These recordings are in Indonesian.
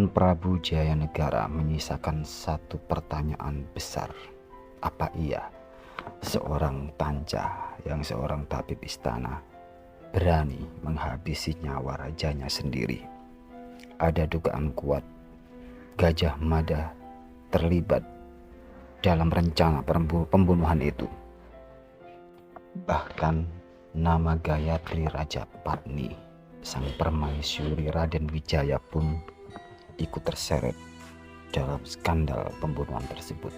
Prabu Jayanegara menyisakan satu pertanyaan besar. Apa iya seorang Tanca yang seorang tabib istana berani menghabisi nyawa rajanya sendiri? Ada dugaan kuat Gajah Mada terlibat dalam rencana pembunuhan itu. Bahkan nama Gayatri Rajapatni, sang permaisuri Raden Wijaya pun ikut terseret dalam skandal pembunuhan tersebut.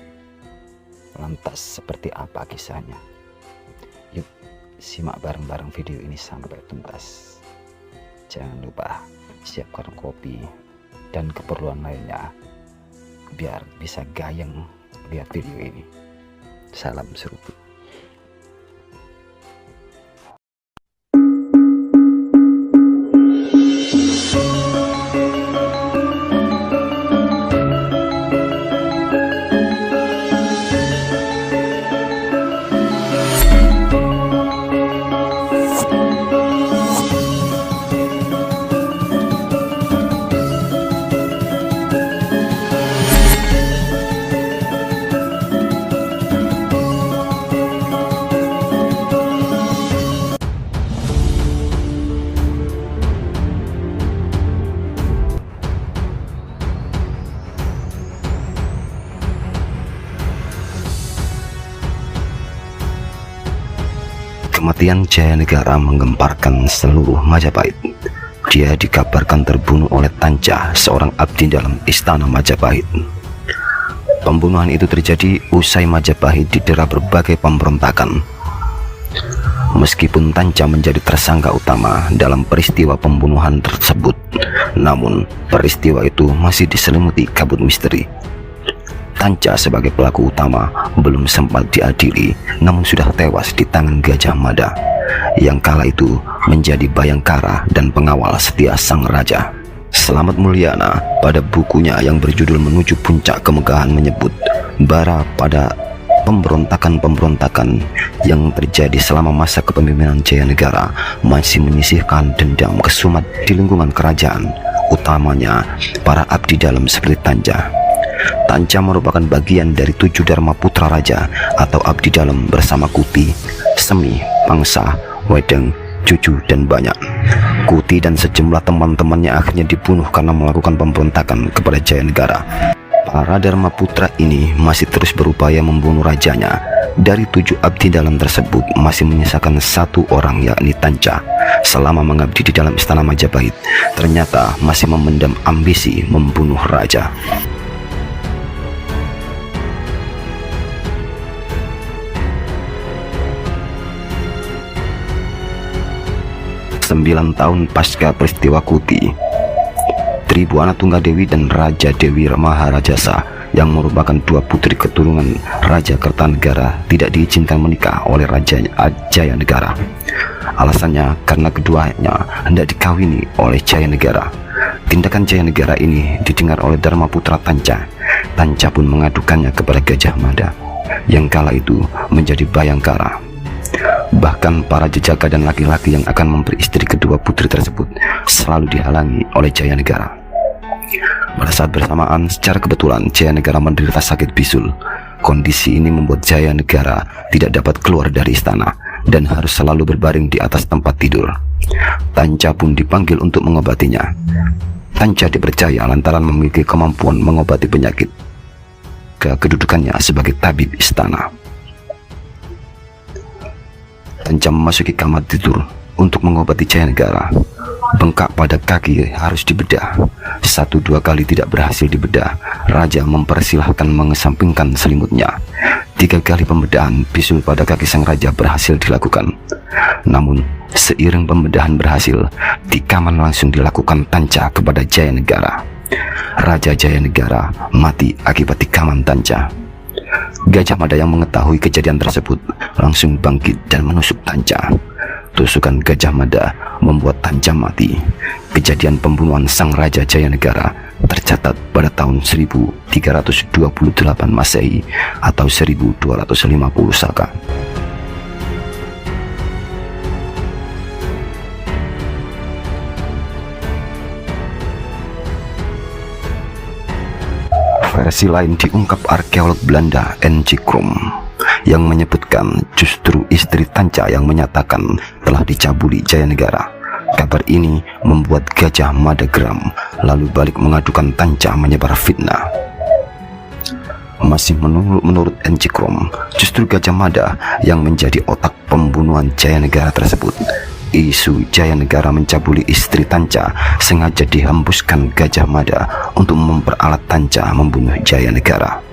Lantas seperti apa kisahnya? Yuk simak bareng-bareng video ini sampai tuntas. Jangan lupa siapkan kopi dan keperluan lainnya biar bisa gayeng lihat video ini. Salam seruput. Kematian Jayanegara menggemparkan seluruh Majapahit. Dia dikabarkan terbunuh oleh Tanca, seorang abdi dalam istana Majapahit. Pembunuhan itu terjadi usai Majapahit didera berbagai pemberontakan. Meskipun Tanca menjadi tersangka utama dalam peristiwa pembunuhan tersebut, namun peristiwa itu masih diselimuti kabut misteri. Tanca sebagai pelaku utama belum sempat diadili, namun sudah tewas di tangan Gajah Mada yang kala itu menjadi bayangkara dan pengawal setia sang raja. Slamet Mulyana pada bukunya yang berjudul Menuju Puncak Kemegahan menyebut bara pada pemberontakan-pemberontakan yang terjadi selama masa kepemimpinan Jayanegara masih menyisihkan dendam kesumat di lingkungan kerajaan, utamanya para abdi dalam seperti Tanca. Tanca merupakan bagian dari 7 Dharma Putra Raja atau abdi dalam bersama Kuti, Semi, Pangsa, Wedeng, Cucu, dan banyak. Kuti dan sejumlah teman-temannya akhirnya dibunuh karena melakukan pemberontakan kepada Jayanegara. Para Dharma Putra ini masih terus berupaya membunuh rajanya. Dari 7 abdi dalam tersebut masih menyisakan 1 orang, yakni Tanca. Selama mengabdi di dalam istana Majapahit, ternyata masih memendam ambisi membunuh raja. 9 tahun pasca peristiwa Kuti, Tribuana Tunggadewi dan Raja Dewi Maharajasa yang merupakan 2 putri keturunan Raja Kertanegara tidak diizinkan menikah oleh Raja Jayanegara. Alasannya karena keduanya hendak dikawini oleh Jayanegara. Tindakan Jayanegara ini didengar oleh Dharma Putra Tanca. Tanca pun mengadukannya kepada Gajah Mada yang kala itu menjadi bayangkara. Bahkan para jejaka dan laki-laki yang akan memberi istri kedua putri tersebut selalu dihalangi oleh Jayanegara. Pada saat bersamaan, secara kebetulan Jayanegara menderita sakit bisul. Kondisi ini membuat Jayanegara tidak dapat keluar dari istana dan harus selalu berbaring di atas tempat tidur. Tanca pun dipanggil untuk mengobatinya. Tanca dipercaya lantaran memiliki kemampuan mengobati penyakit kedudukannya sebagai tabib istana. Tanca memasuki kamar tidur untuk mengobati Jayanegara. Bengkak pada kaki harus dibedah. 1-2 kali tidak berhasil dibedah, raja mempersilahkan mengesampingkan selimutnya. 3 kali pembedahan bisul pada kaki sang raja berhasil dilakukan. Namun seiring pembedahan berhasil, tikaman langsung dilakukan Tanca kepada Jayanegara. Raja Jayanegara mati akibat tikaman Tanca. Gajah Mada yang mengetahui kejadian tersebut langsung bangkit dan menusuk Tanca. Tusukan Gajah Mada membuat Tanca mati. Kejadian pembunuhan sang Raja Jayanegara tercatat pada tahun 1328 Masehi atau 1250 Saka. Versi lain diungkap arkeolog Belanda N.J. Krom yang menyebutkan justru istri Tanca yang menyatakan telah dicabuli Jayanegara. Kabar ini membuat Gajah Mada geram, lalu balik mengadukan Tanca menyebar fitnah. Masih menurut N.J. Krom, justru Gajah Mada yang menjadi otak pembunuhan Jayanegara tersebut. Isu Jayanegara mencabuli istri Tanca sengaja dihembuskan Gajah Mada untuk memperalat Tanca membunuh Jayanegara.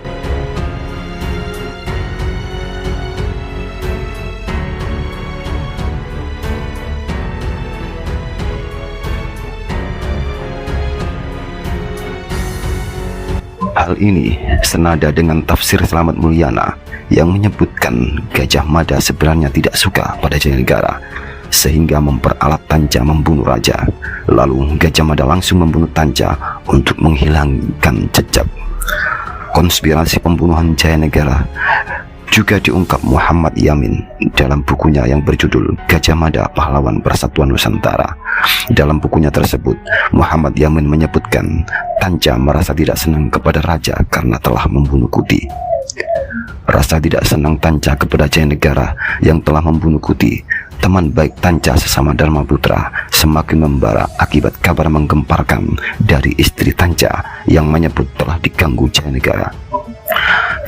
Hal ini senada dengan tafsir Slamet Mulyana yang menyebutkan Gajah Mada sebenarnya tidak suka pada Jayanegara sehingga memperalat Tanca membunuh raja. Lalu Gajah Mada langsung membunuh Tanca untuk menghilangkan jejak. Konspirasi pembunuhan Jayanegara juga diungkap Muhammad Yamin dalam bukunya yang berjudul Gajah Mada Pahlawan Persatuan Nusantara. Dalam bukunya tersebut, Muhammad Yamin menyebutkan Tanca merasa tidak senang kepada raja karena telah membunuh Kuti. Rasa tidak senang Tanca kepada Jayanegara yang telah membunuh Kuti, teman baik Tanca sesama Dharma Putra, semakin membara akibat kabar menggemparkan dari istri Tanca yang menyebut telah diganggu Jayanegara.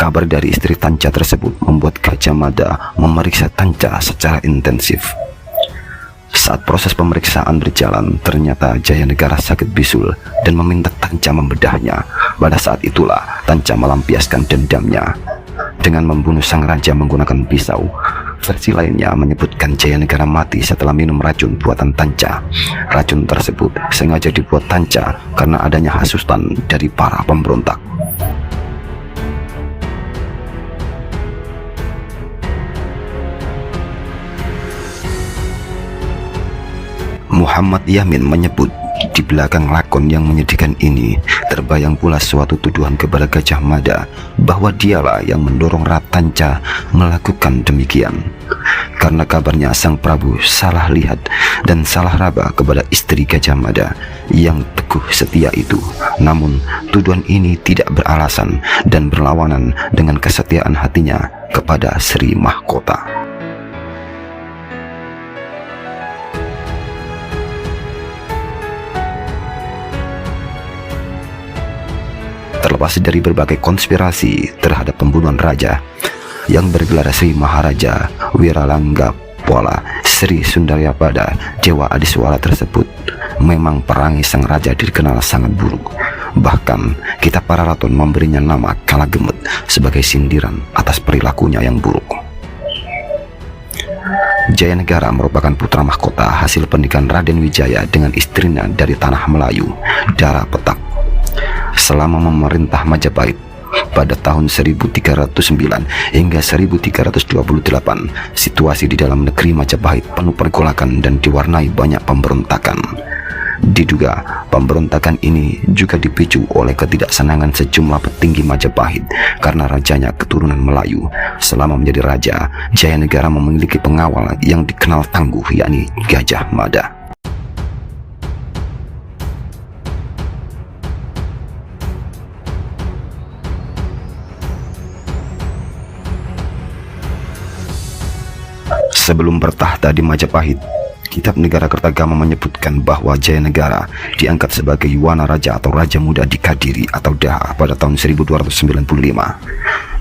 Kabar dari istri Tanca tersebut membuat Gajah Mada memeriksa Tanca secara intensif. Saat proses pemeriksaan berjalan, ternyata Jayanegara sakit bisul dan meminta Tanca membedahnya. Pada saat itulah Tanca melampiaskan dendamnya dengan membunuh sang raja menggunakan pisau. Versi lainnya menyebutkan Jayanegara mati setelah minum racun buatan Tanca. Racun tersebut sengaja dibuat Tanca karena adanya hasutan dari para pemberontak. Muhammad Yamin menyebut di belakang lakon yang menyedihkan ini terbayang pula suatu tuduhan kepada Gajah Mada bahwa dialah yang mendorong Tanca melakukan demikian. Karena kabarnya sang Prabu salah lihat dan salah raba kepada istri Gajah Mada yang teguh setia itu. Namun tuduhan ini tidak beralasan dan berlawanan dengan kesetiaan hatinya kepada Sri Mahkota. Terlepas dari berbagai konspirasi terhadap pembunuhan raja yang bergelar Sri Maharaja Wiralanggapola Sri Sundaryapada Dewa Adiswara tersebut, memang perangi sang raja dikenal sangat buruk. Bahkan kitab Pararaton memberinya nama Kalagemut sebagai sindiran atas perilakunya yang buruk. Jayanegara merupakan putra mahkota hasil pernikahan Raden Wijaya dengan istrinya dari tanah Melayu, Dara Petak. Selama memerintah Majapahit pada tahun 1309 hingga 1328, situasi di dalam negeri Majapahit penuh pergolakan dan diwarnai banyak pemberontakan. Diduga pemberontakan ini juga dipicu oleh ketidaksenangan sejumlah petinggi Majapahit karena rajanya keturunan Melayu. Selama menjadi raja, Jayanegara memiliki pengawal yang dikenal tangguh, yakni Gajah Mada. Sebelum bertahta di Majapahit, Kitab Negara Kertagama menyebutkan bahwa Jayanegara diangkat sebagai Yuwana Raja atau Raja Muda di Kadiri atau Daha pada tahun 1295.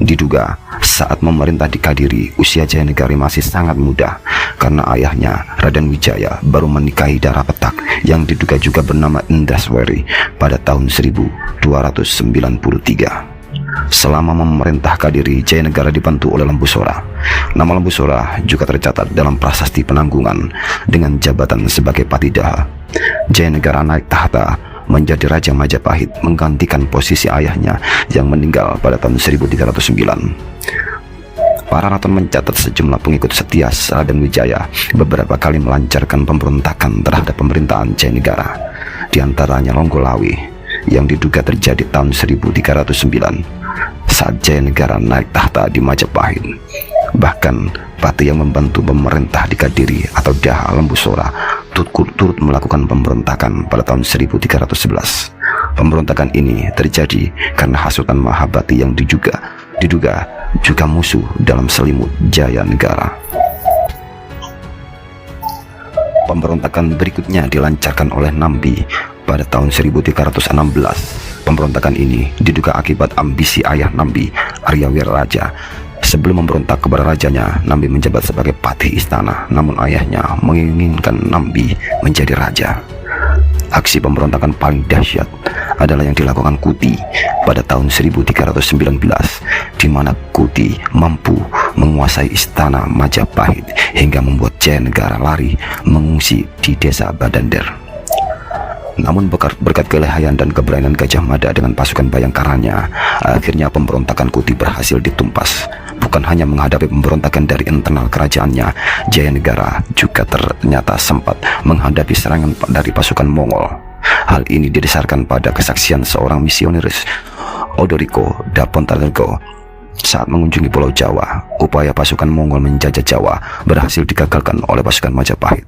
Diduga saat memerintah di Kadiri, usia Jayanegara masih sangat muda karena ayahnya Raden Wijaya baru menikahi Dara Petak yang diduga juga bernama Indaswari pada tahun 1293. Selama memerintah Kadiri, Jayanegara dibantu oleh Lembu Sora. Nama Lembu Sora juga tercatat dalam prasasti Penanggungan dengan jabatan sebagai Patidaha. Jayanegara naik tahta menjadi Raja Majapahit menggantikan posisi ayahnya yang meninggal pada tahun 1309. Pararaton mencatat sejumlah pengikut setia Raden Wijaya beberapa kali melancarkan pemberontakan terhadap pemerintahan Jayanegara, di antaranya Longgolawi yang diduga terjadi tahun 1309 saat Jayanegara naik tahta di Majapahit. Bahkan Pati yang membantu pemerintah di Kadiri atau Daha Lembu Sora turut melakukan pemberontakan pada tahun 1311. Pemberontakan ini terjadi karena hasutan Mahabharata yang diduga juga musuh dalam selimut Jaya Negara. Pemberontakan berikutnya dilancarkan oleh Nambi pada tahun 1316. Pemberontakan ini diduga akibat ambisi ayah Nambi, Aryawiraja. Sebelum memberontak kepada rajanya, Nambi menjabat sebagai patih istana, namun ayahnya menginginkan Nambi menjadi raja. Aksi pemberontakan paling dahsyat adalah yang dilakukan Kuti pada tahun 1319, di mana Kuti mampu menguasai istana Majapahit hingga membuat Jaya Negara lari mengungsi di desa Badander. Namun berkat kelihayan dan keberanian Gajah Mada dengan pasukan Bayangkaranya, akhirnya pemberontakan Kuti berhasil ditumpas. Bukan hanya menghadapi pemberontakan dari internal kerajaannya, Jaya Negara juga ternyata sempat menghadapi serangan dari pasukan Mongol. Hal ini didasarkan pada kesaksian seorang misionaris, Odoriko da Pontarego, saat mengunjungi Pulau Jawa. Upaya pasukan Mongol menjajah Jawa berhasil digagalkan oleh pasukan Majapahit.